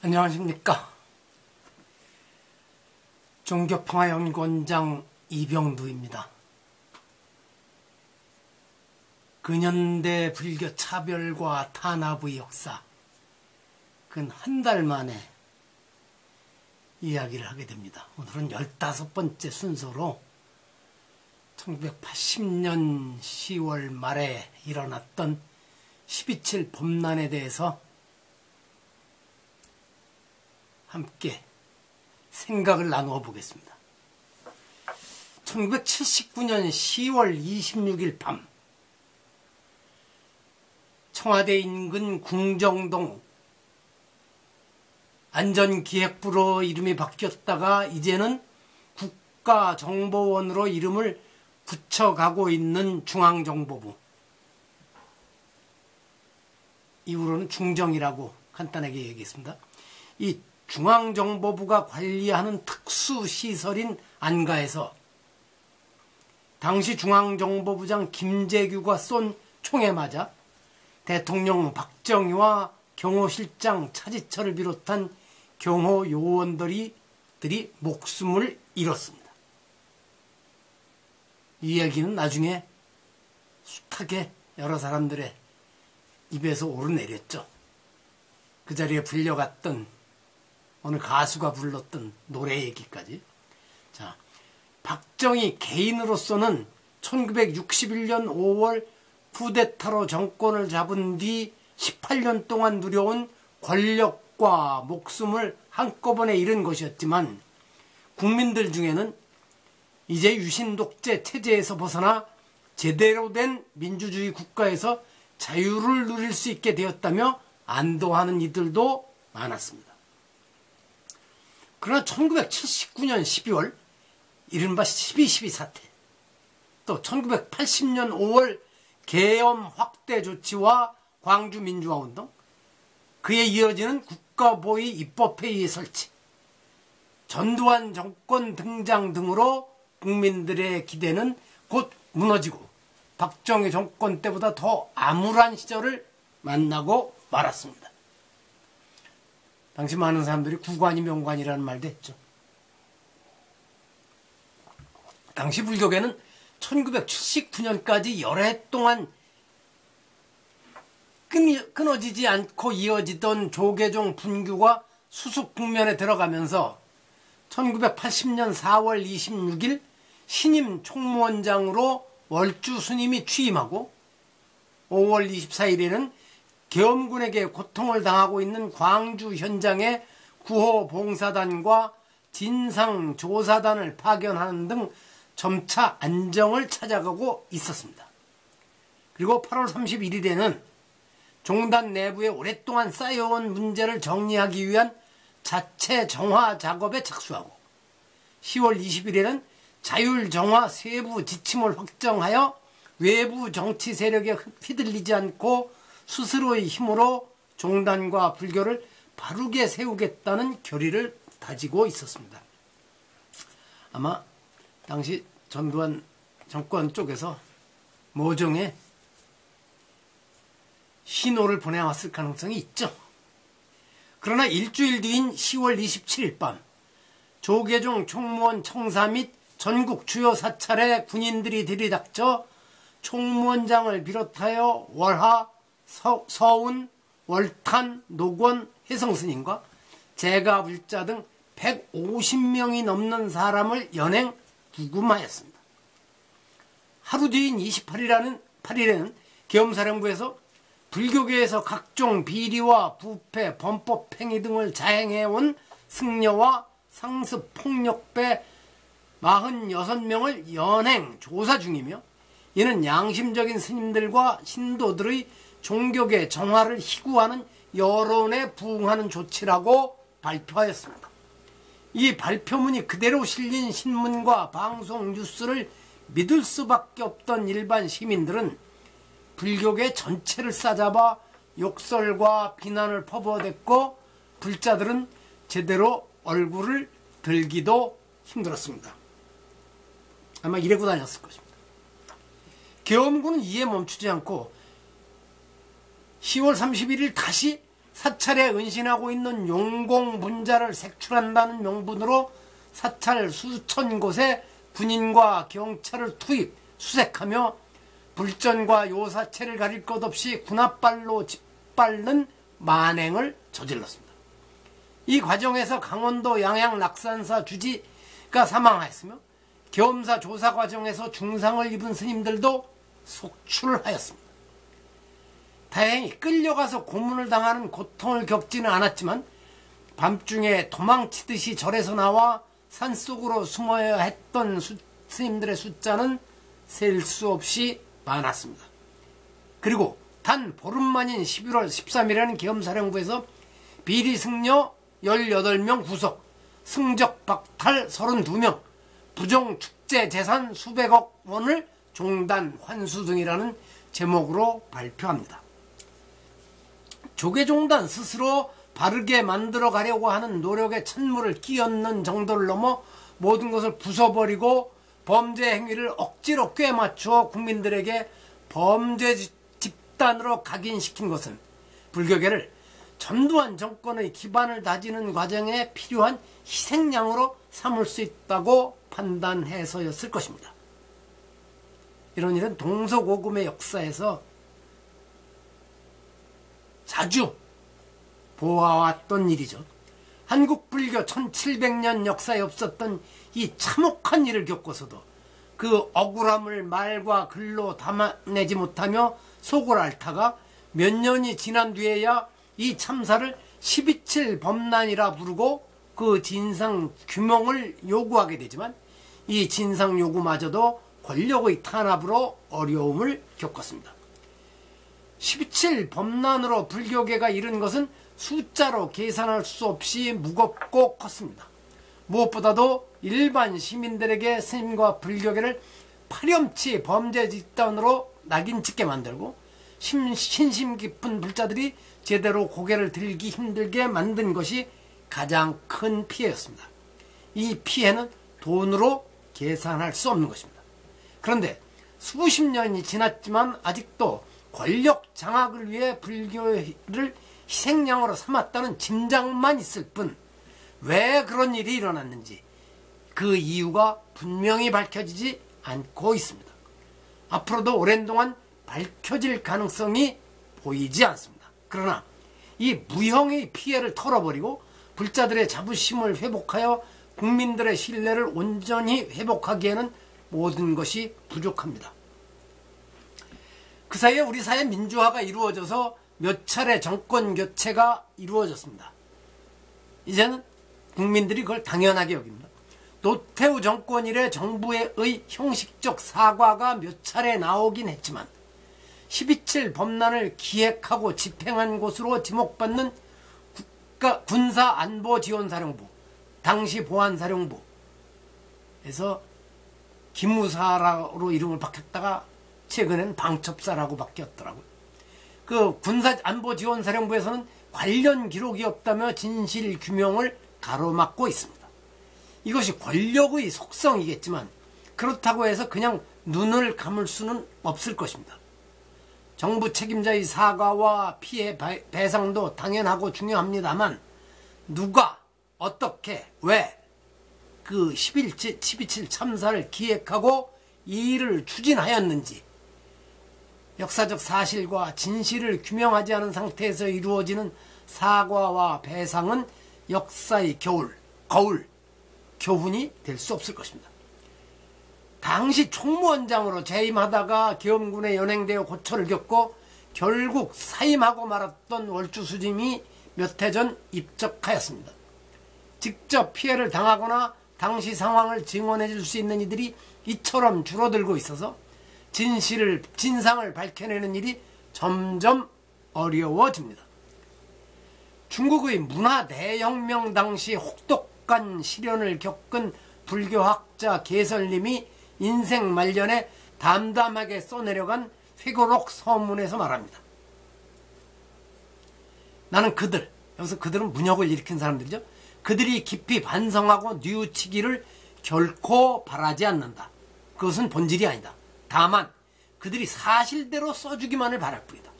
안녕하십니까. 종교평화연구원장 이병두입니다. 근현대 불교 차별과 탄압의 역사, 근 한 달 만에 이야기를 하게 됩니다. 오늘은 15번째 순서로 1980년 10월 말에 일어났던 12.7 범난에 대해서 함께 생각을 나누어 보겠습니다. 1979년 10월 26일 밤, 청와대 인근 궁정동 안전기획부로 이름이 바뀌었다가 이제는 국가정보원으로 이름을 붙여가고 있는 중앙정보부, 이후로는 중정이라고 간단하게 얘기했습니다. 이 중앙정보부가 관리하는 특수시설인 안가에서 당시 중앙정보부장 김재규가 쏜 총에 맞아 대통령 박정희와 경호실장 차지철을 비롯한 경호 요원들이 목숨을 잃었습니다. 이 얘기는 나중에 숱하게 여러 사람들의 입에서 오르내렸죠. 그 자리에 불려갔던 어느 가수가 불렀던 노래 얘기까지. 자, 박정희 개인으로서는 1961년 5월 쿠데타로 정권을 잡은 뒤 18년 동안 누려온 권력과 목숨을 한꺼번에 잃은 것이었지만, 국민들 중에는 이제 유신 독재 체제에서 벗어나 제대로 된 민주주의 국가에서 자유를 누릴 수 있게 되었다며 안도하는 이들도 많았습니다. 그러나 1979년 12월 이른바 12.12 사태, 또 1980년 5월 계엄 확대 조치와 광주 민주화운동, 그에 이어지는 국가보위 입법회의 설치, 전두환 정권 등장 등으로 국민들의 기대는 곧 무너지고 박정희 정권 때보다 더 암울한 시절을 만나고 말았습니다. 당시 많은 사람들이 구관이 명관이라는 말도 했죠. 당시 불교계는 1979년까지 여러 해 동안 끊어지지 않고 이어지던 조계종 분규가 수습 국면에 들어가면서 1980년 4월 26일 신임 총무원장으로 월주 스님이 취임하고 5월 24일에는 계엄군에게 고통을 당하고 있는 광주 현장에 구호봉사단과 진상조사단을 파견하는 등 점차 안정을 찾아가고 있었습니다. 그리고 8월 31일에는 종단 내부에 오랫동안 쌓여온 문제를 정리하기 위한 자체 정화 작업에 착수하고 10월 20일에는 자율정화 세부 지침을 확정하여 외부 정치 세력에 휘둘리지 않고 스스로의 힘으로 종단과 불교를 바르게 세우겠다는 결의를 다지고 있었습니다. 아마 당시 전두환 정권 쪽에서 모종의 신호를 보내왔을 가능성이 있죠. 그러나 일주일 뒤인 10월 27일 밤, 조계종 총무원 청사 및 전국 주요 사찰에 군인들이 들이닥쳐 총무원장을 비롯하여 월하, 서운, 월탄, 노건, 혜성스님과 제가불자 등 150명이 넘는 사람을 연행 구금하였습니다. 하루 뒤인 28일에는 계엄사령부에서 불교계에서 각종 비리와 부패, 범법행위 등을 자행해온 승려와 상습 폭력배 46명을 연행 조사 중이며, 이는 양심적인 스님들과 신도들의 종교계 정화를 희구하는 여론에 부응하는 조치라고 발표하였습니다. 이 발표문이 그대로 실린 신문과 방송 뉴스를 믿을 수밖에 없던 일반 시민들은 불교계 전체를 싸잡아 욕설과 비난을 퍼부어댔고, 불자들은 제대로 얼굴을 들기도 힘들었습니다. 아마 이래고 다녔을 것입니다. 계엄군은 이에 멈추지 않고 10월 31일 다시 사찰에 은신하고 있는 용공분자를 색출한다는 명분으로 사찰 수천 곳에 군인과 경찰을 투입, 수색하며 불전과 요사체를 가릴 것 없이 군합발로 짓밟는 만행을 저질렀습니다. 이 과정에서 강원도 양양 낙산사 주지가 사망하였으며 겸사 조사 과정에서 중상을 입은 스님들도 속출하였습니다. 다행히 끌려가서 고문을 당하는 고통을 겪지는 않았지만 밤중에 도망치듯이 절에서 나와 산속으로 숨어야 했던 스님들의 숫자는 셀 수 없이 많았습니다. 그리고 단 보름 만인 11월 13일에는 계엄사령부에서 비리 승려 18명 구속, 승적 박탈 32명, 부정 축제 재산 수백억 원을 종단 환수 등이라는 제목으로 발표합니다. 조계종단 스스로 바르게 만들어 가려고 하는 노력에 찬물을 끼얹는 정도를 넘어 모든 것을 부숴버리고 범죄 행위를 억지로 꿰맞추어 국민들에게 범죄 집단으로 각인시킨 것은 불교계를 전두환 정권의 기반을 다지는 과정에 필요한 희생양으로 삼을 수 있다고 판단해서였을 것입니다. 이런 일은 동서고금의 역사에서 자주 보아왔던 일이죠. 한국 불교 1700년 역사에 없었던 이 참혹한 일을 겪고서도 그 억울함을 말과 글로 담아내지 못하며 속을 앓다가 몇 년이 지난 뒤에야 이 참사를 12.7 범난이라 부르고 그 진상 규명을 요구하게 되지만 이 진상 요구마저도 권력의 탄압으로 어려움을 겪었습니다. 12.7 범난으로 불교계가 이른 것은 숫자로 계산할 수 없이 무겁고 컸습니다. 무엇보다도 일반 시민들에게 스님과 불교계를 파렴치 범죄 집단으로 낙인 찍게 만들고 신심 깊은 불자들이 제대로 고개를 들기 힘들게 만든 것이 가장 큰 피해였습니다. 이 피해는 돈으로 계산할 수 없는 것입니다. 그런데 수십 년이 지났지만 아직도 권력 장악을 위해 불교를 희생양으로 삼았다는 짐작만 있을 뿐 왜 그런 일이 일어났는지 그 이유가 분명히 밝혀지지 않고 있습니다. 앞으로도 오랜 동안 밝혀질 가능성이 보이지 않습니다. 그러나 이 무형의 피해를 털어버리고 불자들의 자부심을 회복하여 국민들의 신뢰를 온전히 회복하기에는 모든 것이 부족합니다. 그 사이에 우리 사회 민주화가 이루어져서 몇 차례 정권 교체가 이루어졌습니다. 이제는 국민들이 그걸 당연하게 여깁니다. 노태우 정권 이래 정부의 형식적 사과가 몇 차례 나오긴 했지만 12.7 범난을 기획하고 집행한 곳으로 지목받는 군사안보지원사령부, 당시 보안사령부에서 기무사로 이름을 바뀌었다가 최근엔 방첩사라고 바뀌었더라고요. 그 군사안보지원사령부에서는 관련 기록이 없다며 진실규명을 가로막고 있습니다. 이것이 권력의 속성이겠지만 그렇다고 해서 그냥 눈을 감을 수는 없을 것입니다. 정부 책임자의 사과와 피해 배상도 당연하고 중요합니다만 누가 어떻게 왜 그 12.7 참사를 기획하고 이 일을 추진하였는지 역사적 사실과 진실을 규명하지 않은 상태에서 이루어지는 사과와 배상은 역사의 교훈이 될 수 없을 것입니다. 당시 총무원장으로 재임하다가 계엄군에 연행되어 고초를 겪고 결국 사임하고 말았던 월주수님이 몇 해 전 입적하였습니다. 직접 피해를 당하거나 당시 상황을 증언해 줄 수 있는 이들이 이처럼 줄어들고 있어서 진상을 밝혀내는 일이 점점 어려워집니다. 중국의 문화 대혁명 당시 혹독한 시련을 겪은 불교학자 개설님이 인생 말년에 담담하게 써내려간 회고록 서문에서 말합니다. 나는 여기서 그들은 문혁을 일으킨 사람들이죠. 그들이 깊이 반성하고 뉘우치기를 결코 바라지 않는다. 그것은 본질이 아니다. 다만 그들이 사실대로 써주기만을 바랄 뿐이다.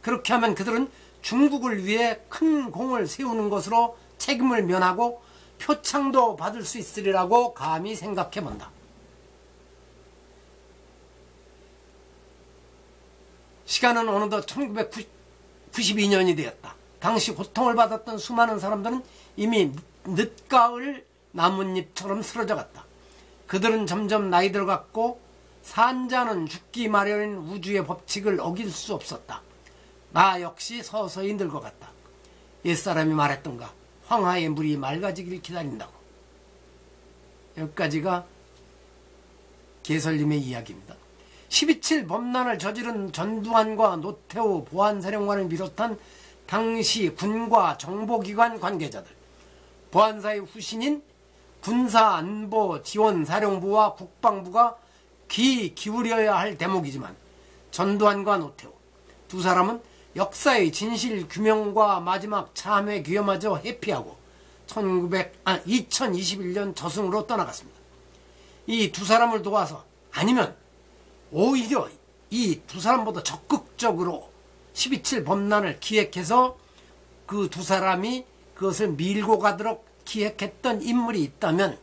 그렇게 하면 그들은 중국을 위해 큰 공을 세우는 것으로 책임을 면하고 표창도 받을 수 있으리라고 감히 생각해 본다. 시간은 어느덧 1992년이 되었다. 당시 고통을 받았던 수많은 사람들은 이미 늦가을 나뭇잎처럼 쓰러져 갔다. 그들은 점점 나이 들어갔고 산자는 죽기 마련인 우주의 법칙을 어길 수 없었다. 나 역시 서서히 늙어갔다. 옛사람이 말했던가 황하의 물이 맑아지길 기다린다고. 여기까지가 개설님의 이야기입니다. 12.7 범난을 저지른 전두환과 노태우 보안사령관을 비롯한 당시 군과 정보기관 관계자들, 보안사의 후신인 군사안보지원사령부와 국방부가 귀 기울여야 할 대목이지만 전두환과 노태우 두 사람은 역사의 진실 규명과 마지막 참회 기여마저 회피하고 2021년 저승으로 떠나갔습니다. 이 두 사람을 도와서, 아니면 오히려 이 두 사람보다 적극적으로 12.7 범난을 기획해서 그 두 사람이 그것을 밀고 가도록 기획했던 인물이 있다면,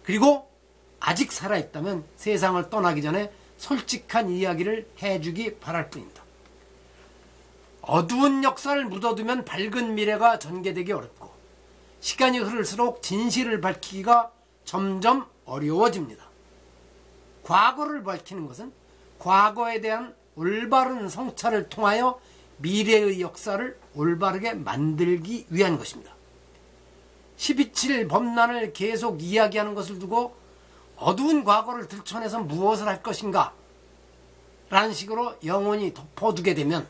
그리고 아직 살아있다면 세상을 떠나기 전에 솔직한 이야기를 해주기 바랄 뿐입니다. 어두운 역사를 묻어두면 밝은 미래가 전개되기 어렵고 시간이 흐를수록 진실을 밝히기가 점점 어려워집니다. 과거를 밝히는 것은 과거에 대한 올바른 성찰을 통하여 미래의 역사를 올바르게 만들기 위한 것입니다. 12.7 범난을 계속 이야기하는 것을 두고 어두운 과거를 들춰내서 무엇을 할 것인가 라는 식으로 영원히 덮어두게 되면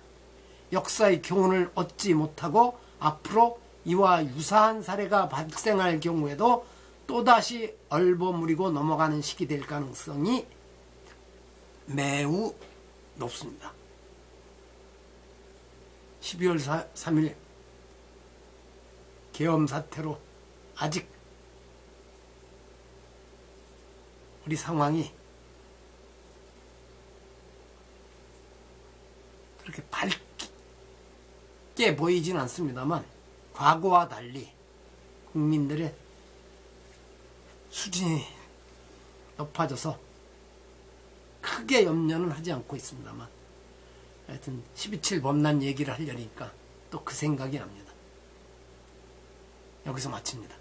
역사의 교훈을 얻지 못하고 앞으로 이와 유사한 사례가 발생할 경우에도 또다시 얼버무리고 넘어가는 시기 될 가능성이 매우 높습니다. 12월 3일 계엄 사태로 아직 우리 상황이 그렇게 밝게 보이지는 않습니다만 과거와 달리 국민들의 수준이 높아져서 크게 염려는 하지 않고 있습니다만, 하여튼 12.7 범난 얘기를 하려니까 또 그 생각이 납니다. 여기서 마칩니다.